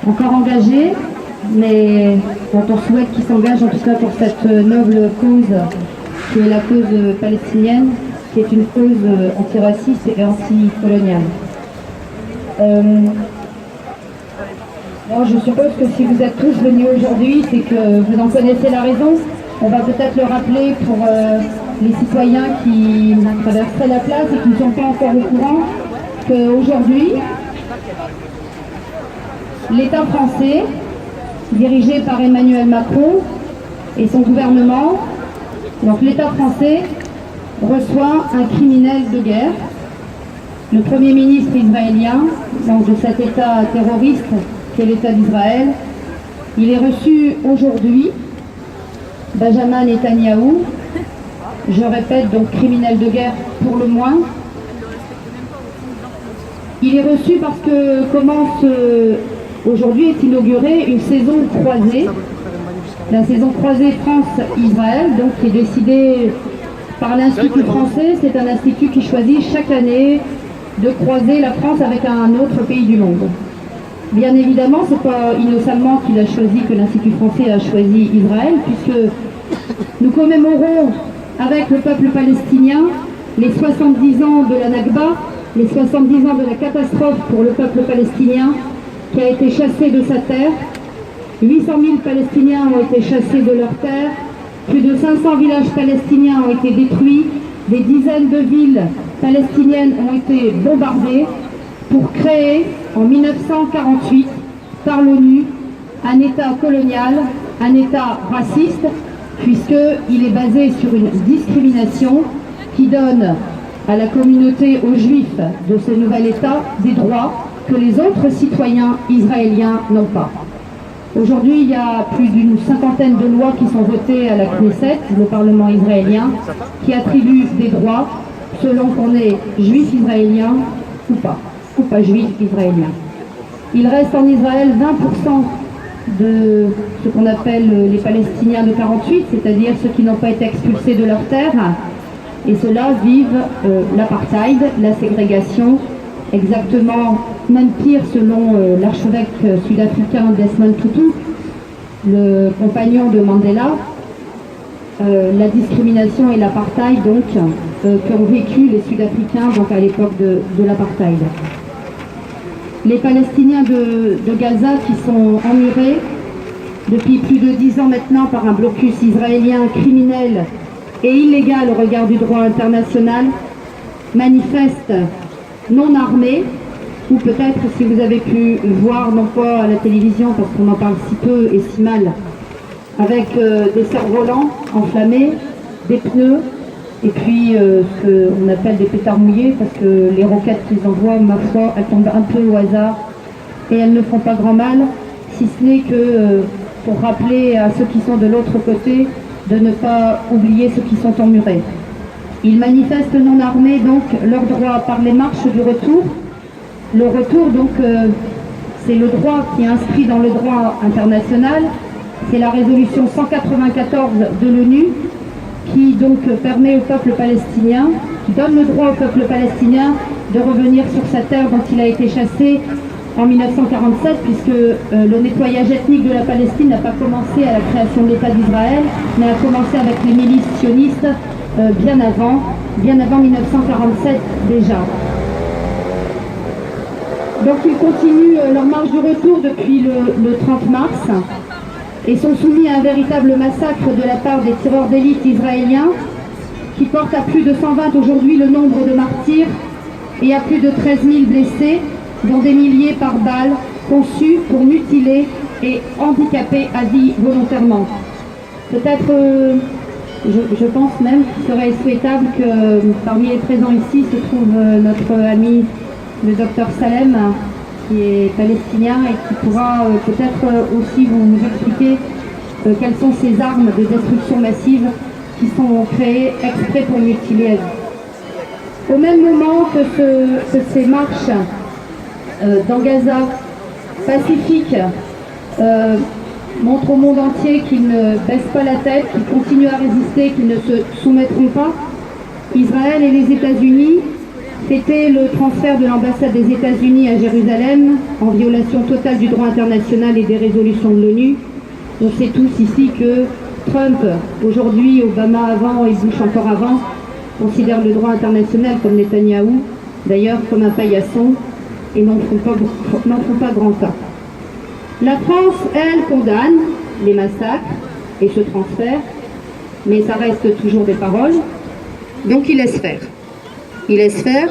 encore engagés, mais dont on souhaite qu'ils s'engagent en tout cas pour cette noble cause qui est la cause palestinienne, qui est une cause antiraciste et anticoloniale. Alors je suppose que si vous êtes tous venus aujourd'hui, c'est que vous en connaissez la raison. On va peut-être le rappeler pour les citoyens qui traverseraient la place et qui ne sont pas encore au courant qu'aujourd'hui, l'État français, dirigé par Emmanuel Macron et son gouvernement, donc l'État français reçoit un criminel de guerre, le Premier ministre israélien, donc de cet État terroriste qu'est l'État d'Israël. Il est reçu aujourd'hui, Benjamin Netanyahou, je répète, donc criminel de guerre pour le moins. Il est reçu parce que commence aujourd'hui est inaugurée une saison croisée, la saison croisée France-Israël, donc qui est décidée par l'Institut français. C'est un institut qui choisit chaque année de croiser la France avec un autre pays du monde. Bien évidemment, c'est pas innocemment qu'il a choisi, que l'Institut français a choisi Israël, puisque nous commémorons avec le peuple palestinien les 70 ans de la Nakba, les 70 ans de la catastrophe pour le peuple palestinien qui a été chassé de sa terre. 800 000 Palestiniens ont été chassés de leur terre, plus de 500 villages palestiniens ont été détruits, des dizaines de villes palestiniennes ont été bombardées pour créer en 1948 par l'ONU un État colonial, un État raciste, puisqu'il est basé sur une discrimination qui donne à la communauté, aux Juifs de ce nouvel État, des droits que les autres citoyens israéliens n'ont pas. Aujourd'hui, il y a plus d'une cinquantaine de lois qui sont votées à la Knesset, le Parlement israélien, qui attribuent des droits selon qu'on est juif israélien ou pas juif israélien. Il reste en Israël 20% de ce qu'on appelle les Palestiniens de 48, c'est-à-dire ceux qui n'ont pas été expulsés de leur terre, et ceux-là vivent l'apartheid, la ségrégation, exactement, même pire selon l'archevêque sud-africain Desmond Tutu, le compagnon de Mandela, la discrimination et l'apartheid donc qu'ont vécu les Sud-Africains donc à l'époque de l'apartheid. Les Palestiniens de Gaza qui sont emmurés depuis plus de 10 ans maintenant par un blocus israélien criminel et illégal au regard du droit international, manifestent non armés, ou peut-être si vous avez pu voir, non pas à la télévision parce qu'on en parle si peu et si mal, avec des cerfs-volants enflammés, des pneus, et puis ce qu'on appelle des pétards mouillés, parce que les roquettes qu'ils envoient, ma foi, elles tombent un peu au hasard, et elles ne font pas grand mal, si ce n'est que pour rappeler à ceux qui sont de l'autre côté de ne pas oublier ceux qui sont emmurés. Ils manifestent non armés donc leur droit par les marches du retour. Le retour donc c'est le droit qui est inscrit dans le droit international, c'est la résolution 194 de l'ONU qui donc permet au peuple palestinien, qui donne le droit au peuple palestinien de revenir sur sa terre dont il a été chassé en 1947, puisque le nettoyage ethnique de la Palestine n'a pas commencé à la création de l'État d'Israël, mais a commencé avec les milices sionistes bien avant 1947 déjà. Donc ils continuent leur marche du retour depuis le 30 mars et sont soumis à un véritable massacre de la part des tireurs d'élite israéliens qui portent à plus de 120 aujourd'hui le nombre de martyrs et à plus de 13 000 blessés, dont des milliers par balles conçus pour mutiler et handicaper à vie volontairement. Peut-être, je pense même qu'il serait souhaitable que parmi les présents ici se trouve notre ami le docteur Salem, qui est palestinien et qui pourra peut-être aussi vous expliquer quelles sont ces armes de destruction massive qui sont créées exprès pour mutiler à vie. Au même moment que ces marches dans Gaza pacifiques montrent au monde entier qu'ils ne baissent pas la tête, qu'ils continuent à résister, qu'ils ne se soumettront pas, Israël et les États-Unis C'était le transfert de l'ambassade des États-Unis à Jérusalem, en violation totale du droit international et des résolutions de l'ONU. On sait tous ici que Trump, aujourd'hui, Obama avant et Bush encore avant, considèrent le droit international comme Netanyahou, d'ailleurs comme un paillasson, et n'en font pas grand cas. La France, elle, condamne les massacres et ce transfert, mais ça reste toujours des paroles, donc il laisse faire. Il laisse faire.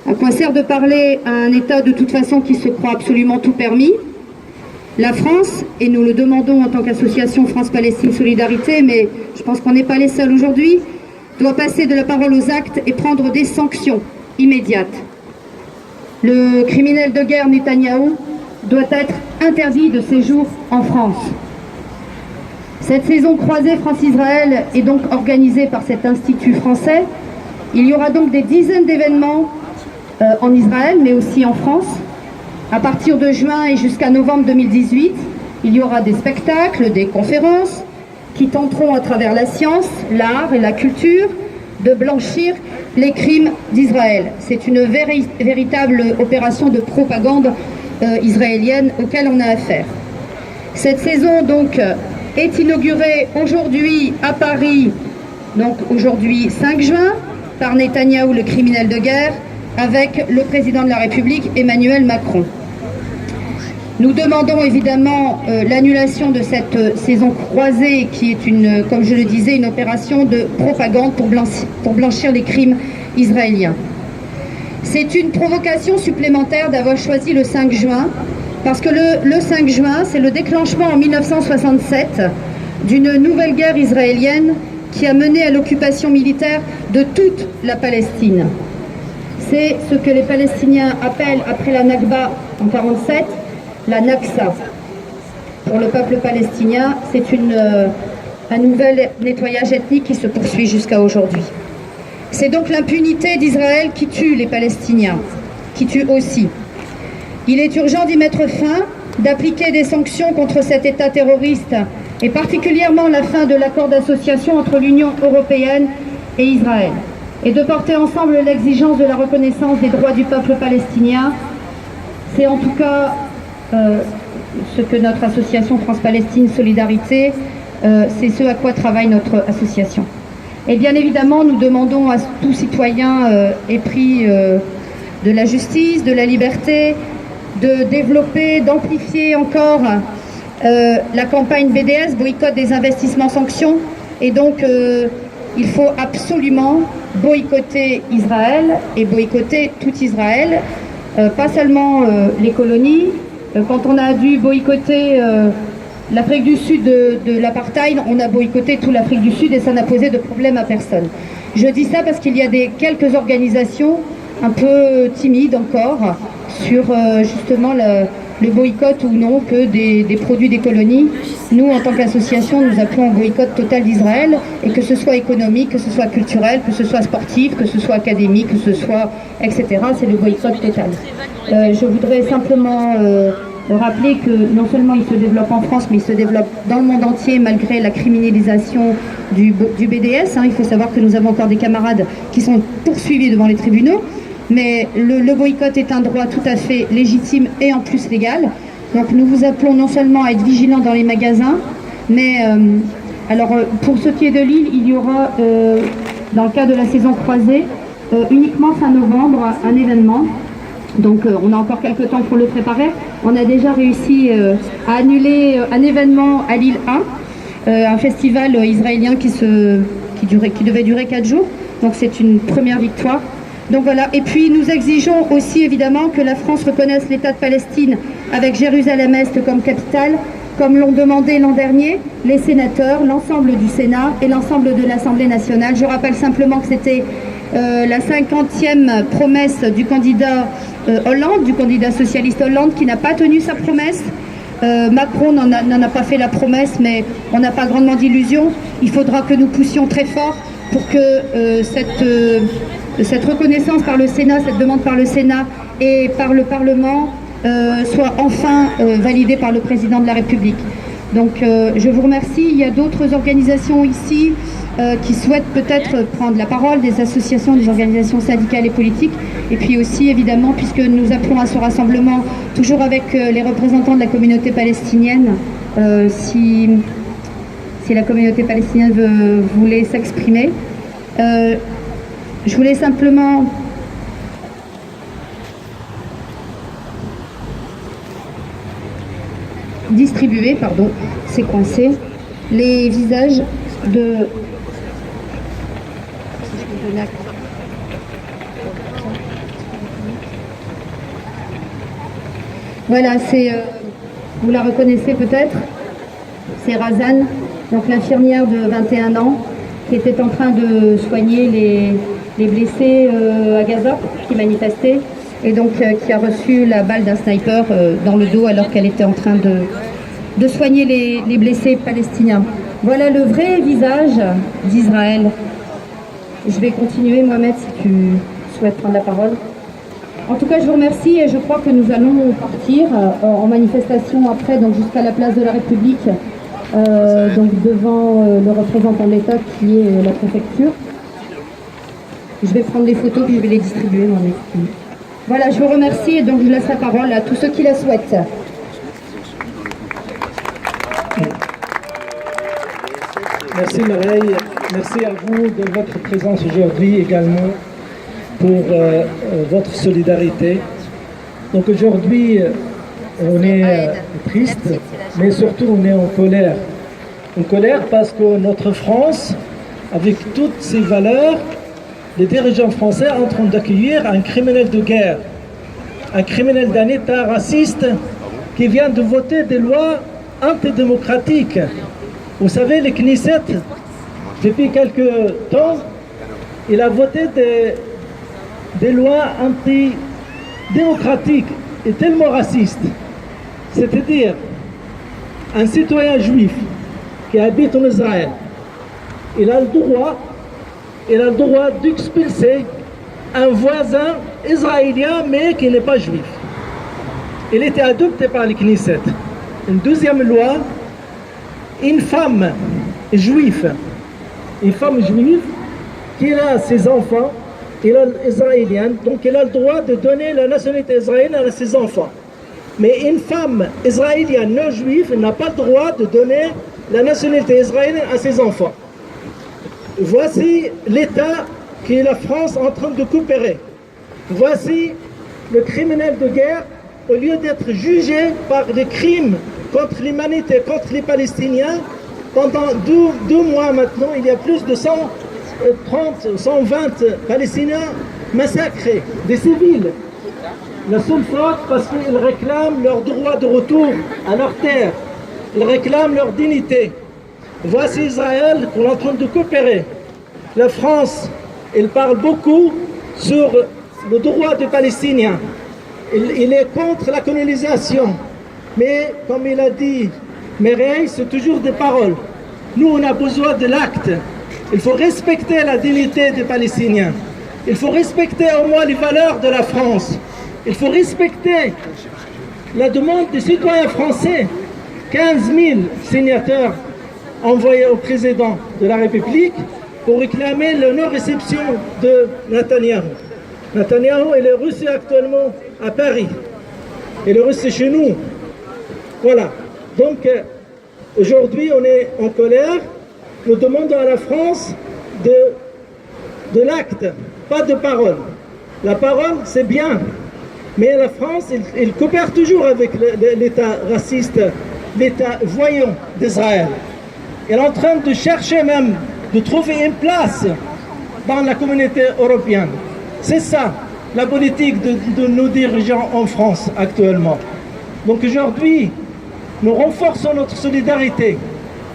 À quoi sert de parler à un État de toute façon qui se croit absolument tout permis? La France, et nous le demandons en tant qu'association France-Palestine Solidarité, mais je pense qu'on n'est pas les seuls aujourd'hui, doit passer de la parole aux actes et prendre des sanctions immédiates. Le criminel de guerre Netanyahou doit être interdit de séjour en France. Cette saison croisée France-Israël est donc organisée par cet institut français. Il y aura donc des dizaines d'événements en Israël, mais aussi en France. À partir de juin et jusqu'à novembre 2018, il y aura des spectacles, des conférences qui tenteront à travers la science, l'art et la culture de blanchir les crimes d'Israël. C'est une véritable opération de propagande israélienne auquel on a affaire. Cette saison donc est inaugurée aujourd'hui à Paris, donc aujourd'hui 5 juin, par Netanyahou, le criminel de guerre, avec le président de la République, Emmanuel Macron. Nous demandons évidemment l'annulation de cette saison croisée qui est, comme je le disais, une opération de propagande pour blanchir les crimes israéliens. C'est une provocation supplémentaire d'avoir choisi le 5 juin, parce que le 5 juin, c'est le déclenchement en 1967 d'une nouvelle guerre israélienne qui a mené à l'occupation militaire de toute la Palestine. C'est ce que les Palestiniens appellent, après la Nakba en 1947, la Naksa. Pour le peuple palestinien, c'est un nouvel nettoyage ethnique qui se poursuit jusqu'à aujourd'hui. C'est donc l'impunité d'Israël qui tue les Palestiniens, qui tue aussi. Il est urgent d'y mettre fin, d'appliquer des sanctions contre cet État terroriste, et particulièrement la fin de l'accord d'association entre l'Union européenne et Israël, et de porter ensemble l'exigence de la reconnaissance des droits du peuple palestinien. C'est en tout cas ce que notre association France-Palestine Solidarité, c'est ce à quoi travaille notre association. Et bien évidemment, nous demandons à tout citoyen épris de la justice, de la liberté, de développer, d'amplifier encore la campagne BDS, boycott des investissements sanctions. Et donc, il faut absolument boycotter Israël et boycotter tout Israël, pas seulement les colonies. Quand on a dû boycotter l'Afrique du Sud de l'apartheid, on a boycotté toute l'Afrique du Sud et ça n'a posé de problème à personne. Je dis ça parce qu'il y a quelques organisations un peu timides encore sur justement le boycott ou non que des produits des colonies. Nous, en tant qu'association, nous appelons au boycott total d'Israël, et que ce soit économique, que ce soit culturel, que ce soit sportif, que ce soit académique, que ce soit etc. C'est le boycott total. Je voudrais simplement rappeler que non seulement il se développe en France, mais il se développe dans le monde entier malgré la criminalisation du BDS. Il faut savoir que nous avons encore des camarades qui sont poursuivis devant les tribunaux. Mais le boycott est un droit tout à fait légitime et en plus légal. Donc nous vous appelons non seulement à être vigilants dans les magasins, mais pour ce qui est de Lille, il y aura, dans le cadre de la saison croisée, uniquement fin novembre, un événement. Donc on a encore quelques temps pour le préparer. On a déjà réussi à annuler un événement à Lille 1, un festival israélien qui devait durer 4 jours. Donc c'est une première victoire. Donc voilà, et puis nous exigeons aussi évidemment que la France reconnaisse l'État de Palestine avec Jérusalem-Est comme capitale, comme l'ont demandé l'an dernier les sénateurs, l'ensemble du Sénat et l'ensemble de l'Assemblée nationale. Je rappelle simplement que c'était la 50e promesse du candidat Hollande, du candidat socialiste Hollande, qui n'a pas tenu sa promesse. Macron n'en a pas fait la promesse, mais on n'a pas grandement d'illusions. Il faudra que nous poussions très fort pour que cette reconnaissance par le Sénat, cette demande par le Sénat et par le Parlement soit enfin validée par le Président de la République. Donc je vous remercie. Il y a d'autres organisations ici qui souhaitent peut-être prendre la parole, des associations, des organisations syndicales et politiques. Et puis aussi, évidemment, puisque nous appelons à ce rassemblement, toujours avec les représentants de la communauté palestinienne, si la communauté palestinienne voulait s'exprimer. Je voulais simplement distribuer, pardon, c'est coincé, les visages de... Voilà, vous la reconnaissez peut-être, c'est Razan, donc l'infirmière de 21 ans qui était en train de soigner les blessés à Gaza, qui manifestaient, et donc qui a reçu la balle d'un sniper dans le dos alors qu'elle était en train de soigner les blessés palestiniens. Voilà le vrai visage d'Israël. Je vais continuer, Mohamed, si tu souhaites prendre la parole. En tout cas, je vous remercie et je crois que nous allons partir en manifestation après, donc jusqu'à la place de la République, donc devant le représentant de l'État qui est la préfecture. Je vais prendre des photos puis je vais les distribuer, Mohamed. Voilà, je vous remercie et donc je laisse la parole à tous ceux qui la souhaitent. Merci Mireille, merci à vous de votre présence aujourd'hui également pour votre solidarité. Donc aujourd'hui, on est triste, mais surtout on est en colère. En colère parce que notre France, avec toutes ses valeurs, les dirigeants français sont en train d'accueillir un criminel de guerre, un criminel d'un État raciste qui vient de voter des lois antidémocratiques. Vous savez, le Knesset, depuis quelques temps, il a voté des lois antidémocratiques et tellement racistes. C'est-à-dire, un citoyen juif qui habite en Israël, il a le droit d'expulser un voisin israélien mais qui n'est pas juif. Il était adopté par le Knesset. Une deuxième loi, une femme juive qui a ses enfants, elle est israélienne, donc elle a le droit de donner la nationalité israélienne à ses enfants. Mais une femme israélienne non juive n'a pas le droit de donner la nationalité israélienne à ses enfants. Voici l'État que la France est en train de coopérer. Voici le criminel de guerre, au lieu d'être jugé par des crimes contre l'humanité, contre les Palestiniens, pendant deux mois maintenant, il y a plus de 120 Palestiniens massacrés, des civils. La seule faute parce qu'ils réclament leur droit de retour à leur terre. Ils réclament leur dignité. Voici Israël qu'on est en train de coopérer. La France, elle parle beaucoup sur le droit des Palestiniens. Il est contre la colonisation. Mais comme il a dit Mireille, c'est toujours des paroles. Nous, on a besoin de l'acte. Il faut respecter la dignité des Palestiniens. Il faut respecter au moins les valeurs de la France. Il faut respecter la demande des citoyens français. 15 000 signateurs envoyés au président de la République pour réclamer la non-réception de Netanyahou. Netanyahou, il est reçu actuellement à Paris. Il est reçu chez nous. Voilà. Donc, aujourd'hui, on est en colère. Nous demandons à la France de l'acte, pas de parole. La parole, c'est bien. Mais la France, elle coopère toujours avec l'État raciste, l'État voyant d'Israël. Elle est en train de chercher même de trouver une place dans la communauté européenne. C'est ça, la politique de nos dirigeants en France actuellement. Donc aujourd'hui, nous renforçons notre solidarité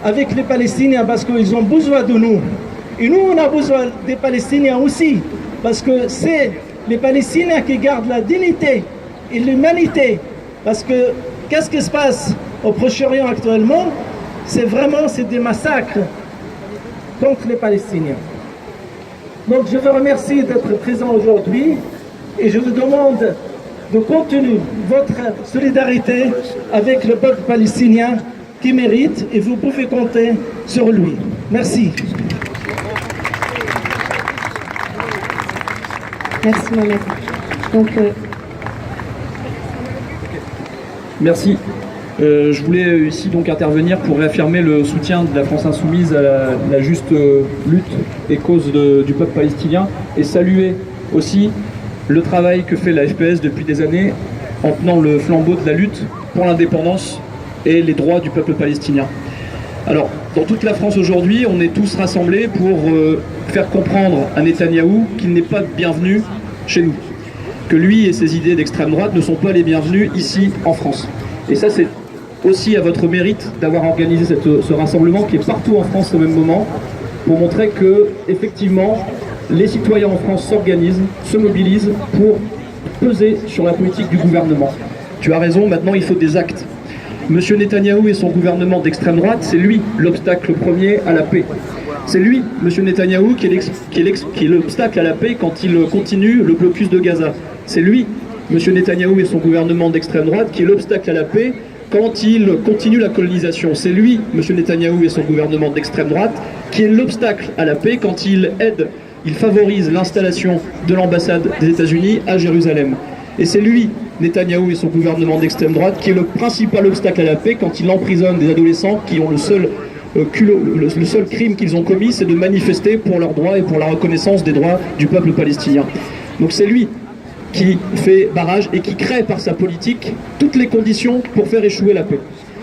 avec les Palestiniens parce qu'ils ont besoin de nous. Et nous, on a besoin des Palestiniens aussi, parce que c'est les Palestiniens qui gardent la dignité et l'humanité. Parce que qu'est-ce qui se passe au Proche-Orient actuellement? C'est des massacres contre les Palestiniens. Donc je vous remercie d'être présent aujourd'hui et je vous demande de continuer votre solidarité avec le peuple palestinien qui mérite et vous pouvez compter sur lui. Merci. Merci Mohamed. Donc, Merci. Je voulais ici donc intervenir pour réaffirmer le soutien de la France Insoumise à la juste lutte et cause du peuple palestinien et saluer aussi le travail que fait la FPS depuis des années en tenant le flambeau de la lutte pour l'indépendance et les droits du peuple palestinien. Alors, dans toute la France aujourd'hui, on est tous rassemblés pour faire comprendre à Netanyahou qu'il n'est pas bienvenu chez nous, que lui et ses idées d'extrême droite ne sont pas les bienvenus ici en France. Et ça, c'est aussi à votre mérite d'avoir organisé ce rassemblement qui est partout en France au même moment, pour montrer que, effectivement, les citoyens en France s'organisent, se mobilisent pour peser sur la politique du gouvernement. Tu as raison, maintenant il faut des actes. Monsieur Netanyahou et son gouvernement d'extrême droite, c'est lui l'obstacle premier à la paix. C'est lui, monsieur Netanyahou, qui est l'obstacle à la paix quand il continue le blocus de Gaza. C'est lui, monsieur Netanyahou et son gouvernement d'extrême droite, qui est l'obstacle à la paix quand il continue la colonisation. C'est lui, monsieur Netanyahou et son gouvernement d'extrême droite, qui est l'obstacle à la paix quand il favorise l'installation de l'ambassade des États-Unis à Jérusalem. Et c'est lui, Netanyahou et son gouvernement d'extrême droite, qui est le principal obstacle à la paix quand il emprisonne des adolescents qui ont le seul crime qu'ils ont commis, c'est de manifester pour leurs droits et pour la reconnaissance des droits du peuple palestinien. Donc c'est lui qui fait barrage et qui crée par sa politique toutes les conditions pour faire échouer la paix.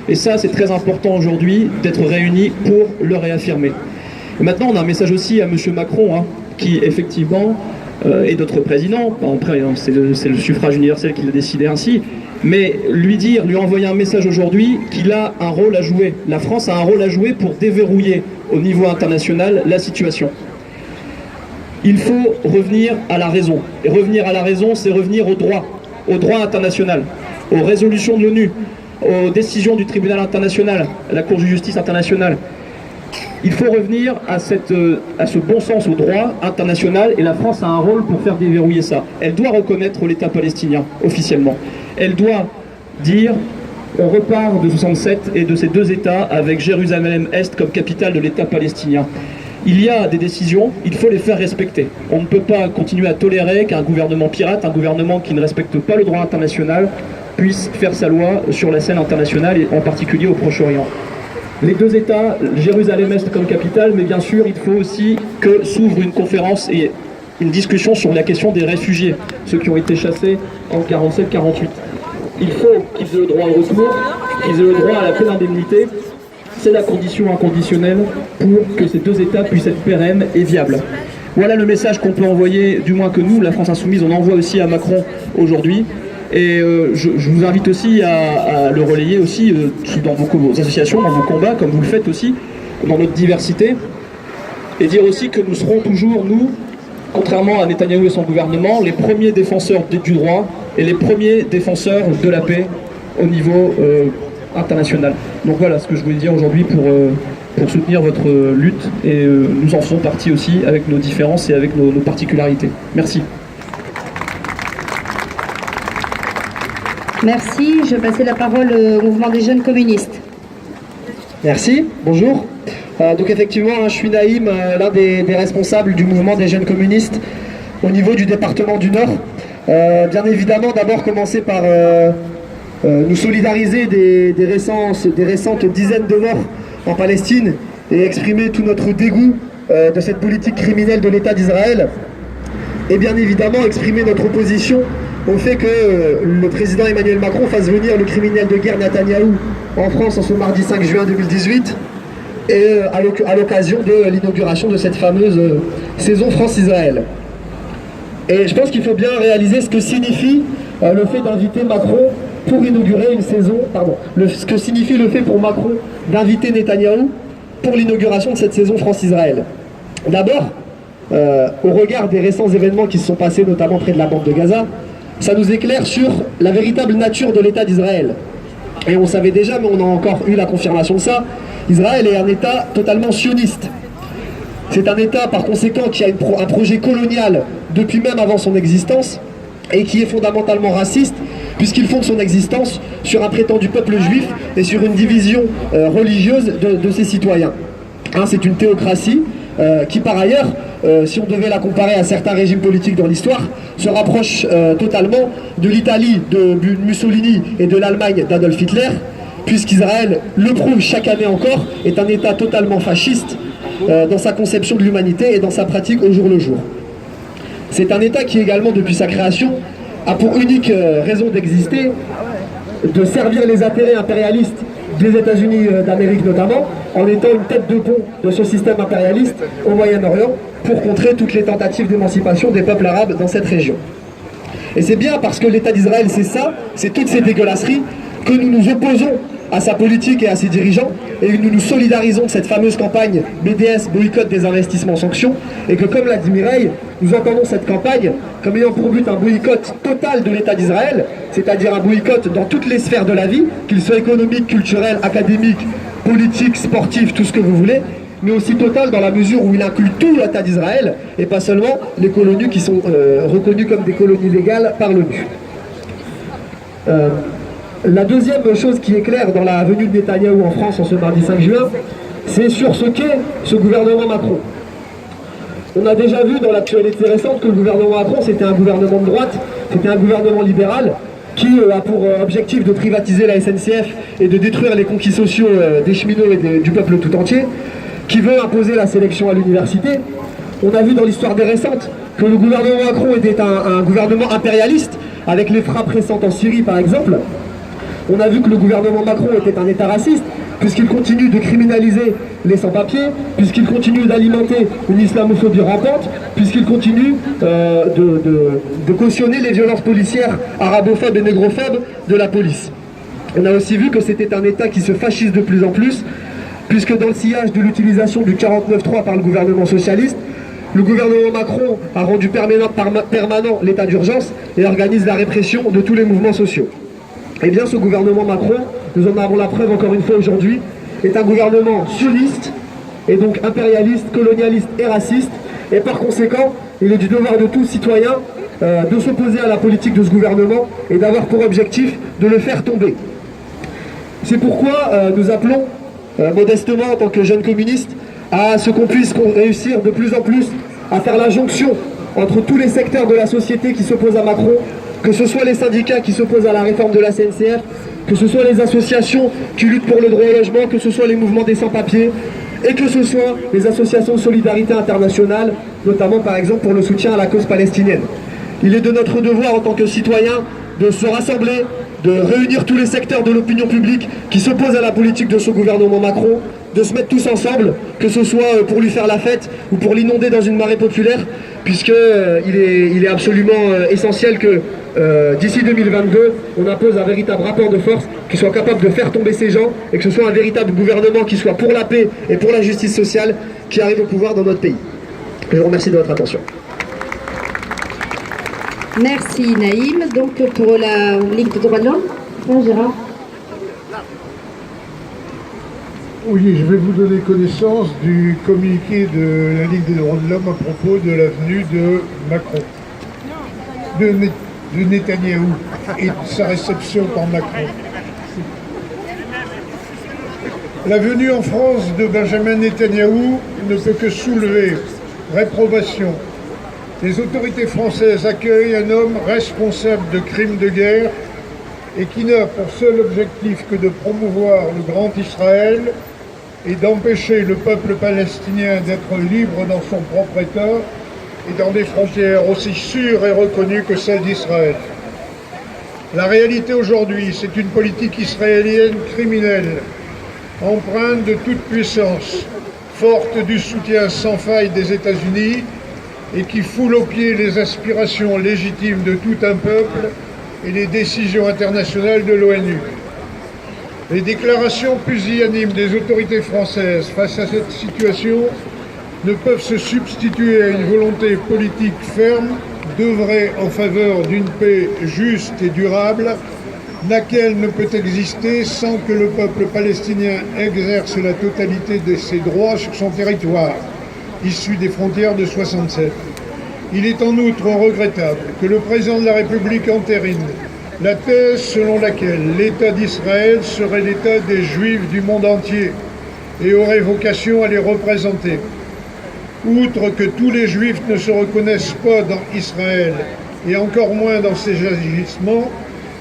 Et ça, c'est très important aujourd'hui d'être réunis pour le réaffirmer. Et maintenant, on a un message aussi à M. Macron, qui effectivement est notre président. Après, c'est le suffrage universel qui l'a décidé ainsi. Mais lui envoyer un message aujourd'hui qu'il a un rôle à jouer. La France a un rôle à jouer pour déverrouiller au niveau international la situation. Il faut revenir à la raison. Et revenir à la raison, c'est revenir au droit international, aux résolutions de l'ONU, aux décisions du tribunal international, à la Cour de justice internationale. Il faut revenir à ce bon sens au droit international et la France a un rôle pour faire déverrouiller ça. Elle doit reconnaître l'État palestinien officiellement. Elle doit dire on repart de 67 et de ces deux États avec Jérusalem-Est comme capitale de l'État palestinien. Il y a des décisions, il faut les faire respecter. On ne peut pas continuer à tolérer qu'un gouvernement pirate, un gouvernement qui ne respecte pas le droit international, puisse faire sa loi sur la scène internationale et en particulier au Proche-Orient. Les deux États, Jérusalem-Est comme capitale, mais bien sûr, il faut aussi que s'ouvre une conférence et une discussion sur la question des réfugiés, ceux qui ont été chassés en 47-48. Il faut qu'ils aient le droit au retour, qu'ils aient le droit à la pleine indemnité. C'est la condition inconditionnelle pour que ces deux États puissent être pérennes et viables. Voilà le message qu'on peut envoyer, du moins que nous, la France Insoumise, on envoie aussi à Macron aujourd'hui. Et je vous invite aussi à le relayer aussi dans vos associations, dans vos combats, comme vous le faites aussi, dans notre diversité. Et dire aussi que nous serons toujours, nous, contrairement à Netanyahou et son gouvernement, les premiers défenseurs du droit et les premiers défenseurs de la paix au niveau international. Donc voilà ce que je voulais dire aujourd'hui pour soutenir votre lutte. Et nous en faisons partie aussi avec nos différences et avec nos particularités. Merci. merci. Je vais passer la parole au mouvement des jeunes communistes. Merci, bonjour. Donc effectivement, je suis Naïm, l'un des responsables du mouvement des jeunes communistes au niveau du département du Nord. Bien évidemment, d'abord commencer par nous solidariser des récentes dizaines de morts en Palestine et exprimer tout notre dégoût de cette politique criminelle de l'État d'Israël. Et bien évidemment, exprimer notre opposition au fait que le président Emmanuel Macron fasse venir le criminel de guerre Netanyahou en France en ce mardi 5 juin 2018 et à l'occasion de l'inauguration de cette fameuse saison France-Israël. Et je pense qu'il faut bien réaliser ce que signifie le fait d'inviter Macron pour inaugurer une saison, ce que signifie le fait pour Macron d'inviter Netanyahou pour l'inauguration de cette saison France-Israël. D'abord, au regard des récents événements qui se sont passés notamment près de la bande de Gaza, ça nous éclaire sur la véritable nature de l'État d'Israël. Et on savait déjà, mais on a encore eu la confirmation de ça, Israël est un État totalement sioniste. C'est un État par conséquent qui a un projet colonial depuis même avant son existence et qui est fondamentalement raciste puisqu'il fonde son existence sur un prétendu peuple juif et sur une division religieuse de ses citoyens. C'est une théocratie qui par ailleurs si on devait la comparer à certains régimes politiques dans l'histoire, se rapproche totalement de l'Italie de Mussolini et de l'Allemagne d'Adolf Hitler, puisqu'Israël, le prouve chaque année encore, est un État totalement fasciste dans sa conception de l'humanité et dans sa pratique au jour le jour. C'est un État qui également, depuis sa création, a pour unique raison d'exister de servir les intérêts impérialistes des États-Unis d'Amérique notamment, en étant une tête de pont de ce système impérialiste au Moyen-Orient pour contrer toutes les tentatives d'émancipation des peuples arabes dans cette région. Et c'est bien parce que l'État d'Israël, c'est ça, c'est toutes ces dégueulasseries, que nous nous opposons à sa politique et à ses dirigeants, et nous nous solidarisons de cette fameuse campagne BDS, boycott des investissements sanctions, et que comme l'a dit Mireille, nous entendons cette campagne comme ayant pour but un boycott total de l'État d'Israël, c'est-à-dire un boycott dans toutes les sphères de la vie, qu'il soit économique, culturel, académique, politique, sportif, tout ce que vous voulez, mais aussi total dans la mesure où il inclut tout l'État d'Israël, et pas seulement les colonies qui sont reconnues comme des colonies légales par l'ONU. La deuxième chose qui est claire dans la venue de Netanyahou en France en ce mardi 5 juin, c'est sur ce qu'est ce gouvernement Macron. On a déjà vu dans l'actualité récente que le gouvernement Macron, c'était un gouvernement de droite, c'était un gouvernement libéral qui a pour objectif de privatiser la SNCF et de détruire les conquis sociaux des cheminots et du peuple tout entier, qui veut imposer la sélection à l'université. On a vu dans l'histoire des récentes que le gouvernement Macron était un gouvernement impérialiste, avec les frappes récentes en Syrie par exemple. On a vu que le gouvernement Macron était un État raciste, puisqu'il continue de criminaliser les sans-papiers, puisqu'il continue d'alimenter une islamophobie rampante, puisqu'il continue de cautionner les violences policières arabophobes et négrophobes de la police. On a aussi vu que c'était un État qui se fascise de plus en plus, puisque dans le sillage de l'utilisation du 49.3 par le gouvernement socialiste, le gouvernement Macron a rendu permanent l'état d'urgence et organise la répression de tous les mouvements sociaux. Eh bien, ce gouvernement Macron, nous en avons la preuve encore une fois aujourd'hui, est un gouvernement sioniste, et donc impérialiste, colonialiste et raciste, et par conséquent, il est du devoir de tout citoyen de s'opposer à la politique de ce gouvernement et d'avoir pour objectif de le faire tomber. C'est pourquoi nous appelons modestement, en tant que jeunes communistes, à ce qu'on puisse réussir de plus en plus à faire la jonction entre tous les secteurs de la société qui s'opposent à Macron, que ce soit les syndicats qui s'opposent à la réforme de la SNCF, que ce soit les associations qui luttent pour le droit au logement, que ce soit les mouvements des sans-papiers, et que ce soit les associations de solidarité internationale, notamment par exemple pour le soutien à la cause palestinienne. Il est de notre devoir en tant que citoyens de se rassembler, de réunir tous les secteurs de l'opinion publique qui s'opposent à la politique de ce gouvernement Macron, de se mettre tous ensemble, que ce soit pour lui faire la fête ou pour l'inonder dans une marée populaire, puisqu'il est absolument essentiel que d'ici 2022, on impose un véritable rapport de force qui soit capable de faire tomber ces gens et que ce soit un véritable gouvernement qui soit pour la paix et pour la justice sociale qui arrive au pouvoir dans notre pays. Je vous remercie de votre attention. Merci Naïm. Donc pour la Ligue des droits de l'homme, Gérard. Oui, je vais vous donner connaissance du communiqué de la Ligue des droits de l'homme à propos de la venue de Macron, de Netanyahou et de sa réception par Macron. La venue en France de Benjamin Netanyahou ne peut que soulever réprobation. Les autorités françaises accueillent un homme responsable de crimes de guerre et qui n'a pour seul objectif que de promouvoir le grand Israël et d'empêcher le peuple palestinien d'être libre dans son propre État et dans des frontières aussi sûres et reconnues que celles d'Israël. La réalité aujourd'hui, c'est une politique israélienne criminelle, empreinte de toute puissance, forte du soutien sans faille des États-Unis et qui foule aux pieds les aspirations légitimes de tout un peuple et les décisions internationales de l'ONU. Les déclarations pusillanimes des autorités françaises face à cette situation ne peuvent se substituer à une volonté politique ferme d'œuvrer en faveur d'une paix juste et durable, laquelle ne peut exister sans que le peuple palestinien exerce la totalité de ses droits sur son territoire, issu des frontières de 1967. Il est en outre regrettable que le président de la République entérine la thèse selon laquelle l'État d'Israël serait l'État des Juifs du monde entier et aurait vocation à les représenter. Outre que tous les juifs ne se reconnaissent pas dans Israël, et encore moins dans ses agissements,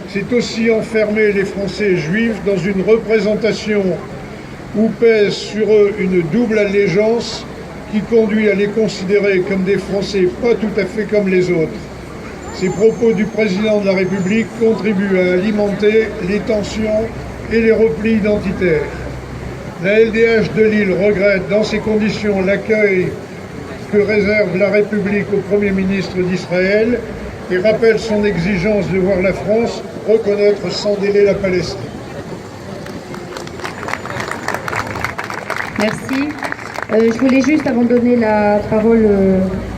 c'est aussi enfermer les Français juifs dans une représentation où pèse sur eux une double allégeance qui conduit à les considérer comme des Français pas tout à fait comme les autres. Ces propos du président de la République contribuent à alimenter les tensions et les replis identitaires. La LDH de Lille regrette dans ces conditions l'accueil que réserve la République au Premier ministre d'Israël et rappelle son exigence de voir la France reconnaître sans délai la Palestine. Merci. Je voulais juste, avant de donner la parole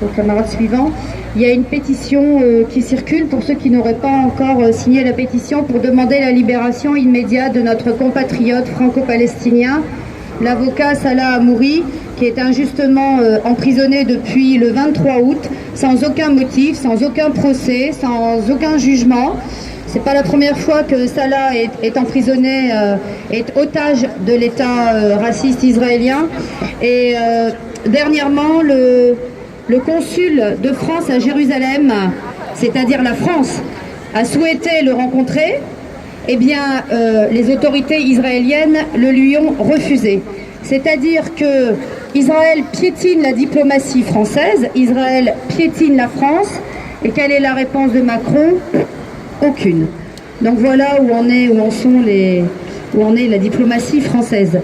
au camarade suivant, il y a une pétition qui circule pour ceux qui n'auraient pas encore signé la pétition pour demander la libération immédiate de notre compatriote franco-palestinien, l'avocat Salah Hamouri, qui est injustement emprisonné depuis le 23 août, sans aucun motif, sans aucun procès, sans aucun jugement. C'est pas la première fois que Salah est emprisonné, est otage de l'État raciste israélien. Et dernièrement, le consul de France à Jérusalem, c'est-à-dire la France, a souhaité le rencontrer. Eh bien, les autorités israéliennes le lui ont refusé. C'est-à-dire que Israël piétine la diplomatie française, Israël piétine la France. Et quelle est la réponse de Macron ? Aucune. Donc voilà où en est la diplomatie française.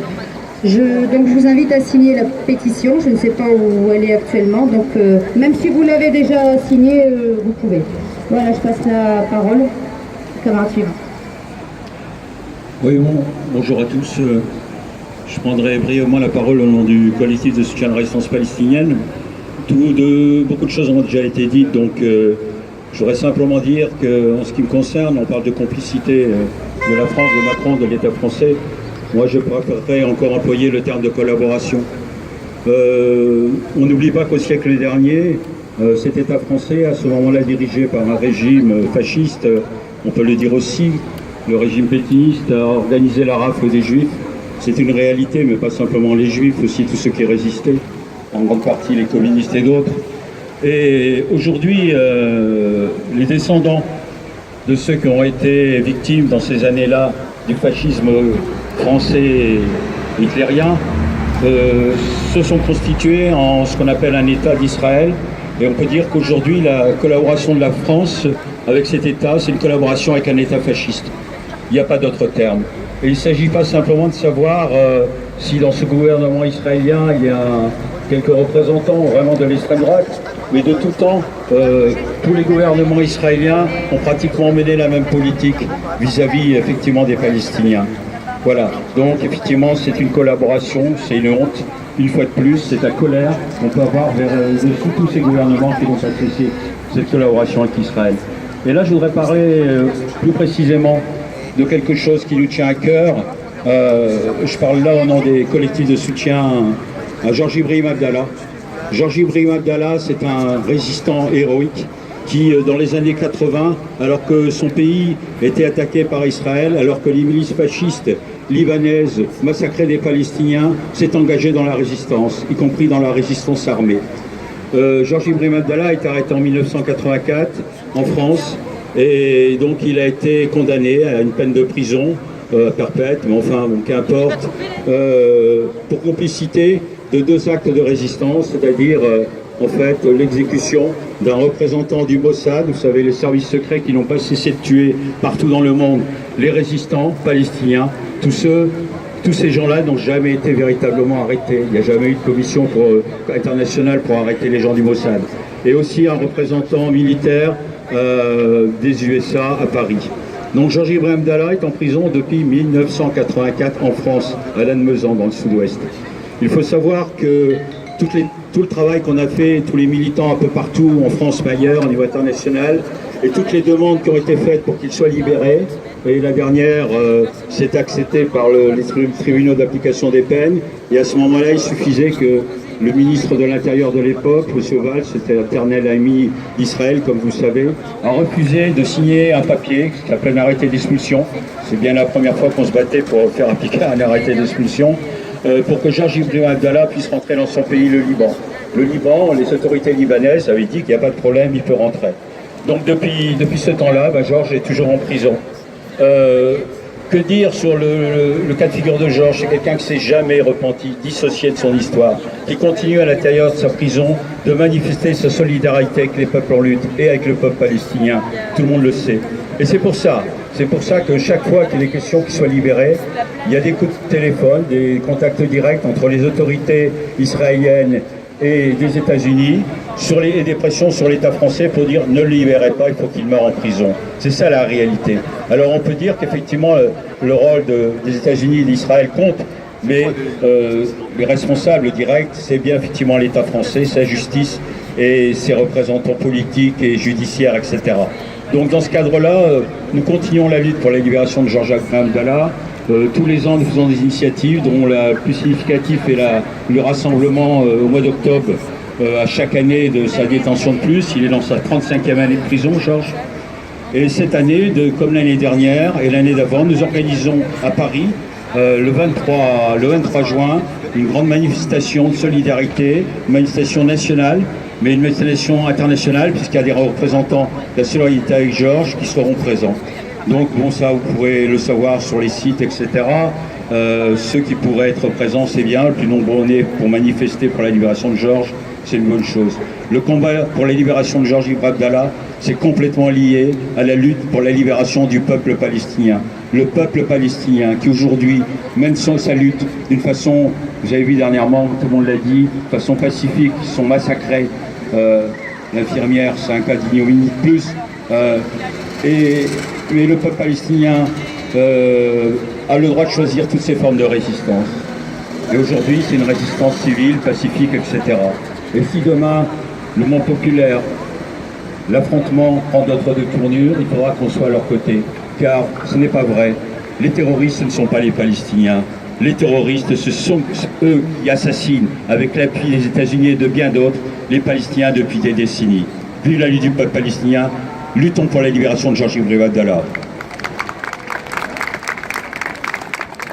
Donc je vous invite à signer la pétition. Je ne sais pas où elle est actuellement. Donc même si vous l'avez déjà signée, vous pouvez. Voilà, je passe la parole au camarade suivant. Oui, bonjour à tous. Je prendrai brièvement la parole au nom du collectif de soutien à la résistance palestinienne. Beaucoup de choses ont déjà été dites, donc je voudrais simplement dire qu'en ce qui me concerne, on parle de complicité de la France, de Macron, de l'État français. Moi, je préférerais encore employer le terme de collaboration. On n'oublie pas qu'au siècle dernier, cet État français, à ce moment-là dirigé par un régime fasciste, on peut le dire aussi, le régime pétiniste a organisé la rafle des Juifs. C'est une réalité, mais pas simplement les Juifs, aussi tous ceux qui résistaient, en grande partie les communistes et d'autres. Et aujourd'hui, les descendants de ceux qui ont été victimes dans ces années-là du fascisme français et hitlérien se sont constitués en ce qu'on appelle un État d'Israël. Et on peut dire qu'aujourd'hui, la collaboration de la France avec cet État, c'est une collaboration avec un État fasciste. Il n'y a pas d'autre terme. Et il ne s'agit pas simplement de savoir si dans ce gouvernement israélien, il y a quelques représentants vraiment de l'extrême droite, mais de tout temps, tous les gouvernements israéliens ont pratiquement mené la même politique vis-à-vis effectivement des Palestiniens. Voilà, donc effectivement c'est une collaboration, c'est une honte, une fois de plus, c'est la colère qu'on peut avoir vers tous ces gouvernements qui vont apprécier cette collaboration avec Israël. Et là je voudrais parler plus précisément de quelque chose qui nous tient à cœur. Je parle là au nom des collectifs de soutien à Georges Ibrahim Abdallah. Georges Ibrahim Abdallah, c'est un résistant héroïque qui, dans les années 80, alors que son pays était attaqué par Israël, alors que les milices fascistes libanaises massacraient des Palestiniens, s'est engagé dans la résistance, y compris dans la résistance armée. Georges Ibrahim Abdallah est arrêté en 1984 en France et donc il a été condamné à une peine de prison perpète, mais enfin, bon, qu'importe, pour complicité de 2 actes de résistance, c'est-à-dire en fait l'exécution d'un représentant du Mossad, vous savez, les services secrets qui n'ont pas cessé de tuer partout dans le monde les résistants palestiniens. Tous ces gens-là n'ont jamais été véritablement arrêtés. Il n'y a jamais eu de commission internationale pour arrêter les gens du Mossad. Et aussi un représentant militaire des USA à Paris. Donc Georges Ibrahim Abdallah est en prison depuis 1984 en France, à Lannemezan, dans le sud-ouest. Il faut savoir que tout le travail qu'on a fait, tous les militants un peu partout, en France, mais ailleurs, au niveau international, et toutes les demandes qui ont été faites pour qu'il soit libéré, et la dernière, c'est accepté par les tribunaux d'application des peines, et à ce moment-là, il suffisait que le ministre de l'Intérieur de l'époque, M. Valls, c'était l'éternel ami d'Israël, comme vous savez, a refusé de signer un papier qui s'appelle un arrêté d'expulsion. C'est bien la première fois qu'on se battait pour faire appliquer un arrêté d'expulsion, pour que Georges Ibrahim Abdallah puisse rentrer dans son pays, le Liban. le Liban, les autorités libanaises avaient dit qu'il n'y a pas de problème, il peut rentrer. Donc depuis ce temps-là, Georges est toujours en prison. Que dire sur le cas de figure de Georges? C'est quelqu'un qui ne s'est jamais repenti, dissocié de son histoire, qui continue à l'intérieur de sa prison de manifester sa solidarité avec les peuples en lutte et avec le peuple palestinien. Tout le monde le sait. Et c'est pour ça que chaque fois qu'il est question qu'il soit libéré, il y a des coups de téléphone, des contacts directs entre les autorités israéliennes et des États-Unis, et des pressions sur l'État français pour dire ne le libérez pas, il faut qu'il meure en prison. C'est ça la réalité. Alors on peut dire qu'effectivement le rôle des États-Unis et d'Israël compte, mais les responsables directs, c'est bien effectivement l'État français, sa justice et ses représentants politiques et judiciaires, etc. Donc dans ce cadre-là, nous continuons la lutte pour la libération de Georges Abdallah. Tous les ans, nous faisons des initiatives, dont la plus significative est le rassemblement au mois d'octobre, à chaque année de sa détention de plus. Il est dans sa 35e année de prison, Georges. Et cette année, comme l'année dernière et l'année d'avant, nous organisons à Paris, le 23 juin, une grande manifestation de solidarité, une manifestation nationale, mais une manifestation internationale, puisqu'il y a des représentants de la solidarité avec Georges qui seront présents. Donc bon, ça vous pourrez le savoir sur les sites, etc. Ceux qui pourraient être présents, c'est bien. Le plus nombreux on est pour manifester pour la libération de Georges, c'est une bonne chose. Le combat pour la libération de Georges Abdallah, c'est complètement lié à la lutte pour la libération du peuple palestinien. Le peuple palestinien qui aujourd'hui mène sa lutte d'une façon, vous avez vu dernièrement, tout le monde l'a dit, de façon pacifique, ils sont massacrés. L'infirmière, c'est un cas d'ignominie de plus. Mais le peuple palestinien a le droit de choisir toutes ces formes de résistance. Et aujourd'hui, c'est une résistance civile, pacifique, etc. Et si demain, le monde populaire, l'affrontement prend d'autres tournures, il faudra qu'on soit à leur côté. Car ce n'est pas vrai. Les terroristes, ce ne sont pas les Palestiniens. Les terroristes, ce sont eux qui assassinent, avec l'appui des États-Unis et de bien d'autres, les Palestiniens depuis des décennies. Vive la lutte du peuple palestinien. Luttons pour la libération de Georges Abdallah.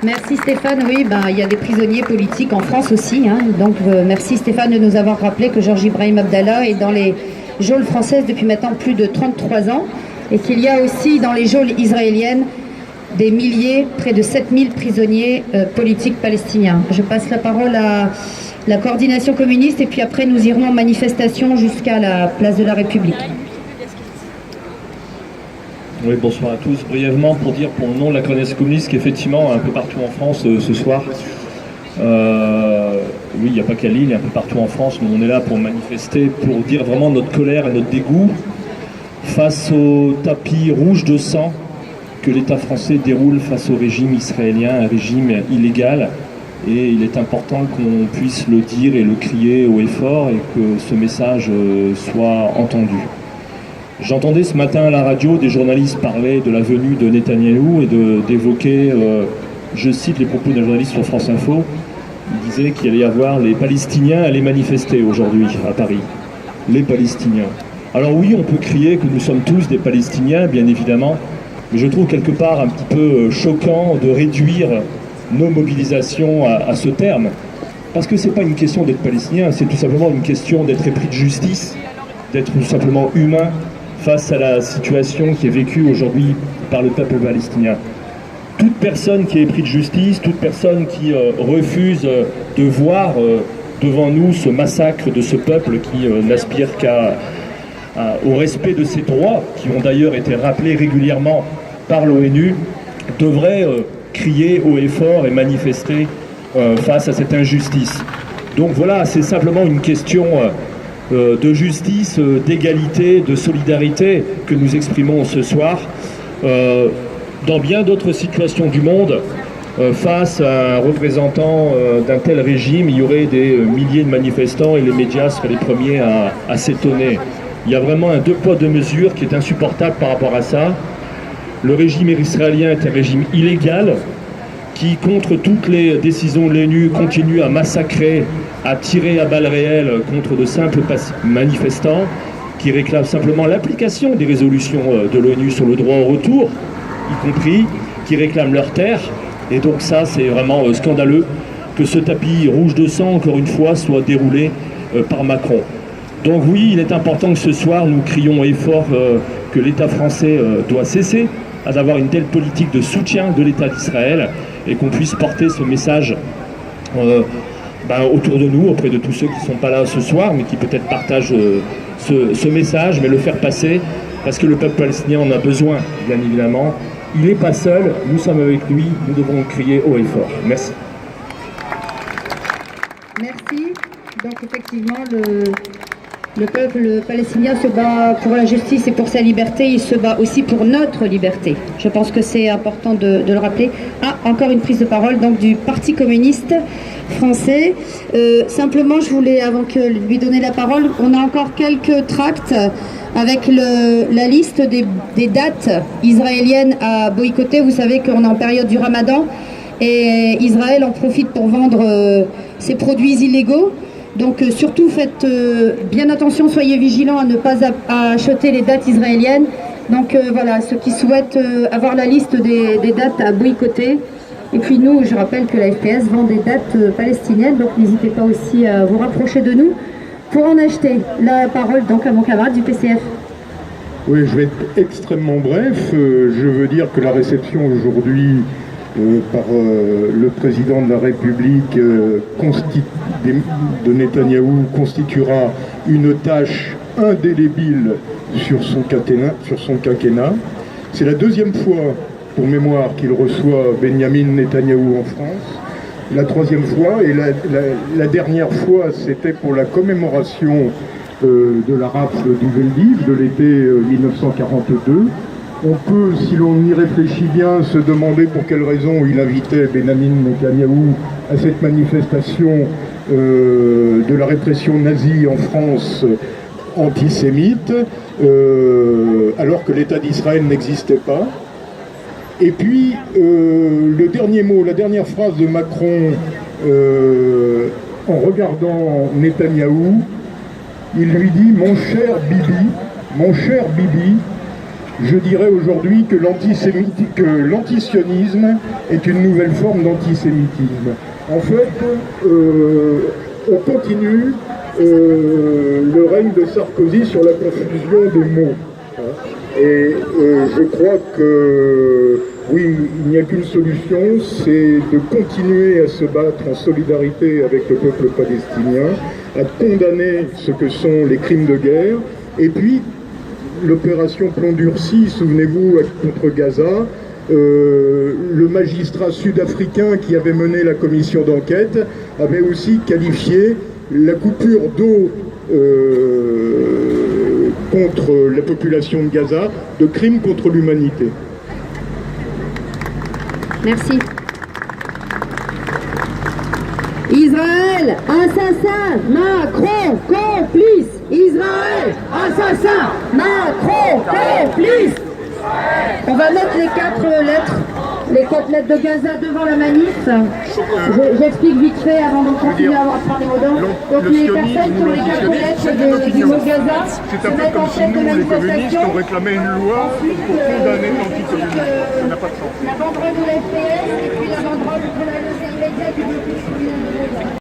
Merci Stéphane. Oui, il y a des prisonniers politiques en France aussi. Donc merci Stéphane de nous avoir rappelé que Georges Ibrahim Abdallah est dans les geôles françaises depuis maintenant plus de 33 ans et qu'il y a aussi dans les geôles israéliennes des milliers, près de 7000 prisonniers politiques palestiniens. Je passe la parole à la coordination communiste et puis après nous irons en manifestation jusqu'à la place de la République. Oui, bonsoir à tous. Brièvement, pour dire pour le nom de la coordination communiste qu'effectivement, un peu partout en France ce soir, oui, il n'y a pas qu'à Lille, il y a un peu partout en France, nous on est là pour manifester, pour dire vraiment notre colère et notre dégoût face au tapis rouge de sang que l'État français déroule face au régime israélien, un régime illégal. Et il est important qu'on puisse le dire et le crier haut et fort et que ce message soit entendu. J'entendais ce matin à la radio des journalistes parler de la venue de Netanyahou et d'évoquer, je cite les propos d'un journaliste sur France Info, il disait qu'il allait y avoir les Palestiniens allaient manifester aujourd'hui à Paris. Les Palestiniens. Alors oui, on peut crier que nous sommes tous des Palestiniens, bien évidemment, mais je trouve quelque part un petit peu choquant de réduire nos mobilisations à ce terme. Parce que c'est pas une question d'être palestinien, c'est tout simplement une question d'être épris de justice, d'être tout simplement humain, face à la situation qui est vécue aujourd'hui par le peuple palestinien. Toute personne qui est épris de justice, toute personne qui refuse de voir devant nous ce massacre de ce peuple qui n'aspire au respect de ses droits, qui ont d'ailleurs été rappelés régulièrement par l'ONU, devrait crier haut et fort et manifester face à cette injustice. Donc voilà, c'est simplement une question de justice, d'égalité, de solidarité que nous exprimons ce soir. Dans bien d'autres situations du monde, face à un représentant d'un tel régime, il y aurait des milliers de manifestants et les médias seraient les premiers à s'étonner. Il y a vraiment un deux poids deux mesures qui est insupportable par rapport à ça. Le régime israélien est un régime illégal qui, contre toutes les décisions de l'ONU, continue à massacrer, à tirer à balles réelles contre de simples manifestants qui réclament simplement l'application des résolutions de l'ONU sur le droit au retour, y compris, qui réclament leur terre. Et donc ça, c'est vraiment scandaleux que ce tapis rouge de sang, encore une fois, soit déroulé par Macron. Donc oui, il est important que ce soir, nous crions haut et fort que l'État français doit cesser d'avoir une telle politique de soutien de l'État d'Israël et qu'on puisse porter ce message autour de nous, auprès de tous ceux qui ne sont pas là ce soir, mais qui peut-être partagent ce message, mais le faire passer, parce que le peuple palestinien en a besoin, bien évidemment. Il n'est pas seul, nous sommes avec lui, nous devons crier haut et fort. Merci. Merci. Donc effectivement, le peuple palestinien se bat pour la justice et pour sa liberté, il se bat aussi pour notre liberté. Je pense que c'est important de le rappeler. Ah, encore une prise de parole donc du Parti communiste français. Simplement, je voulais, avant que lui donner la parole, on a encore quelques tracts avec la liste des dates israéliennes à boycotter. Vous savez qu'on est en période du Ramadan et Israël en profite pour vendre ses produits illégaux. Donc surtout faites bien attention, soyez vigilants à ne pas acheter les dates israéliennes. Donc voilà, ceux qui souhaitent avoir la liste des dates à boycotter. Et puis nous, je rappelle que la FPS vend des dates palestiniennes, donc n'hésitez pas aussi à vous rapprocher de nous pour en acheter. La parole donc à mon camarade du PCF. Oui, je vais être extrêmement bref. Je veux dire que la réception aujourd'hui par le président de la République de Netanyahou constituera une tâche indélébile sur son quinquennat. C'est la deuxième fois, pour mémoire, qu'il reçoit Benyamin Netanyahou en France. La troisième fois, et la dernière fois, c'était pour la commémoration de la rafle du Veldiv de l'été 1942. On peut, si l'on y réfléchit bien, se demander pour quelle raison il invitait Benyamin Netanyahou à cette manifestation de la répression nazie en France antisémite, alors que l'État d'Israël n'existait pas. Et puis, le dernier mot, la dernière phrase de Macron, en regardant Netanyahou, il lui dit « Mon cher Bibi, je dirais aujourd'hui que l'antisionisme est une nouvelle forme d'antisémitisme. » En fait, on continue le règne de Sarkozy sur la confusion des mots. Et je crois que, oui, il n'y a qu'une solution, c'est de continuer à se battre en solidarité avec le peuple palestinien, à condamner ce que sont les crimes de guerre, et puis l'opération Plomb Durci, souvenez-vous, contre Gaza, le magistrat sud-africain qui avait mené la commission d'enquête avait aussi qualifié la coupure d'eau contre la population de Gaza de crime contre l'humanité. Merci. Israël, assassin, Macron, complice. Israël, assassin, Macron, complice. On va mettre les 4 lettres de Gaza devant la manif. J'explique vite fait avant de continuer à prendre les mots d'ordre. Donc les personnes qui ont les 4 lettres du mot Gaza se mettent en tête de manifestation. On réclamait une loi pour condamner l'anticommunisme. Ça n'a pas de sens. La banderole de la FPS et puis la banderole pour la levée immédiate du blocus.